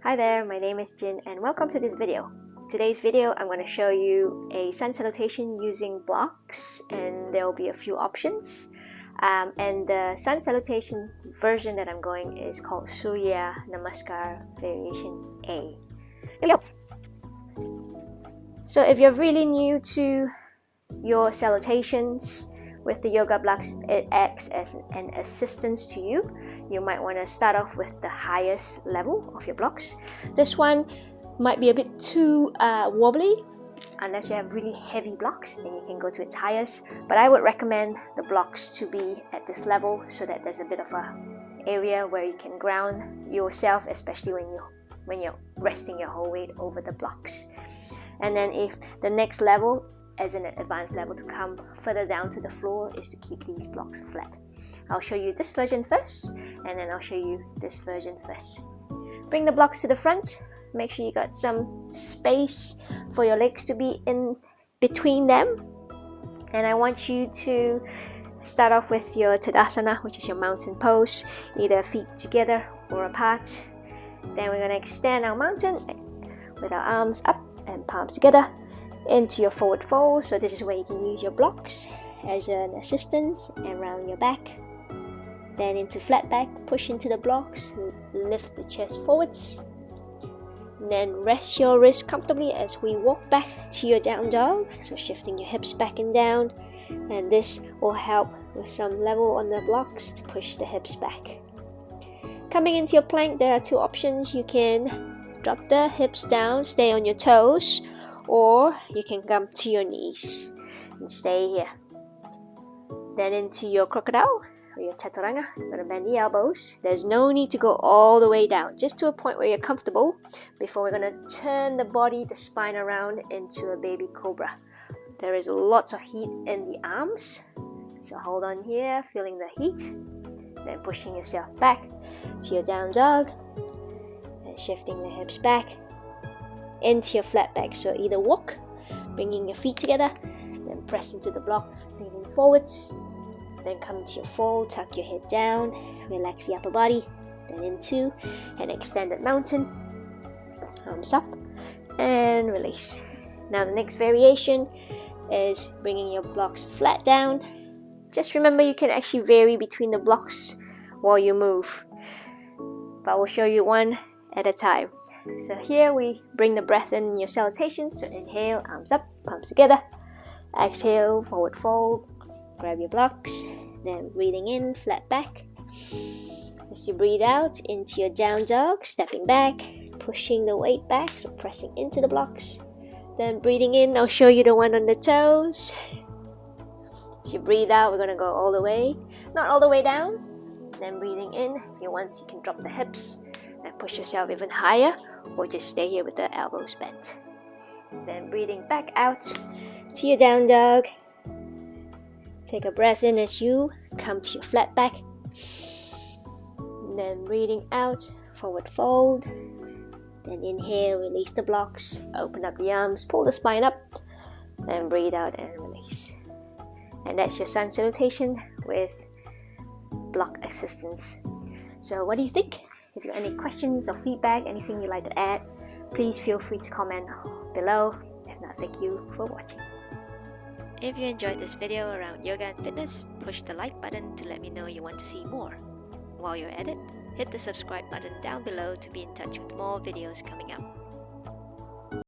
Hi there, my name is Jin and welcome to this video. Today's video I'm going to show you a sun salutation using blocks, and there will be a few options. And the sun salutation version that I'm going is called Surya Namaskar Variation A. Here we go. So if you're really new to your salutations with the yoga blocks, it acts as an assistance to you. You might want to start off with the highest level of your blocks. This one might be a bit too wobbly. Unless you have really heavy blocks, then you can go to its highest. But I would recommend the blocks to be at this level so that there's a bit of a area where you can ground yourself, especially when you're resting your whole weight over the blocks. And then if the next level, as an advanced level to come further down to the floor, is to keep these blocks flat. I'll show you this version first, and then I'll show you this version first. Bring the blocks to the front. Make sure you got some space for your legs to be in between them. And I want you to start off with your Tadasana, which is your mountain pose, either feet together or apart. Then we're going to extend our mountain with our arms up and palms together into your forward fold. So this is where you can use your blocks as an assistance, and round your back. Then into flat back, push into the blocks, lift the chest forwards. And then rest your wrist comfortably as we walk back to your down dog. So shifting your hips back and down, and this will help with some level on the blocks to push the hips back. Coming into your plank, there are two options. You can drop the hips down, stay on your toes, or you can come to your knees and stay here. Then into your crocodile or your chaturanga, you're going to bend the elbows. There's no need to go all the way down, just to a point where you're comfortable before we're going to turn the body, the spine around into a baby cobra. There is lots of heat in the arms, so hold on here, feeling the heat, then pushing yourself back to your down dog and shifting the hips back into your flat back. So either walk, bringing your feet together, then press into the block, leaning forwards, then come to your fold, tuck your head down, relax the upper body, then into an extended mountain, arms up and release. Now the next variation is bringing your blocks flat down. Just remember you can actually vary between the blocks while you move, but we'll show you one at a time. So here we bring the breath in your salutation. So inhale, arms up, palms together. Exhale, forward fold, grab your blocks. Then breathing in, flat back. As you breathe out into your down dog, stepping back, pushing the weight back, so pressing into the blocks. Then breathing in, I'll show you the one on the toes. As you breathe out, we're going to go all the way, not all the way down. Then breathing in, if you want, you can drop the hips and push yourself even higher, or just stay here with the elbows bent. Then breathing back out to your down dog. Take a breath in as you come to your flat back. Then breathing out, forward fold. Then inhale, release the blocks, open up the arms, pull the spine up, then breathe out and release. And that's your sun salutation with block assistance. So what do you think? If you have any questions or feedback, anything you'd like to add, please feel free to comment below. If not, thank you for watching. If you enjoyed this video around yoga and fitness, push the like button to let me know you want to see more. While you're at it, hit the subscribe button down below to be in touch with more videos coming up.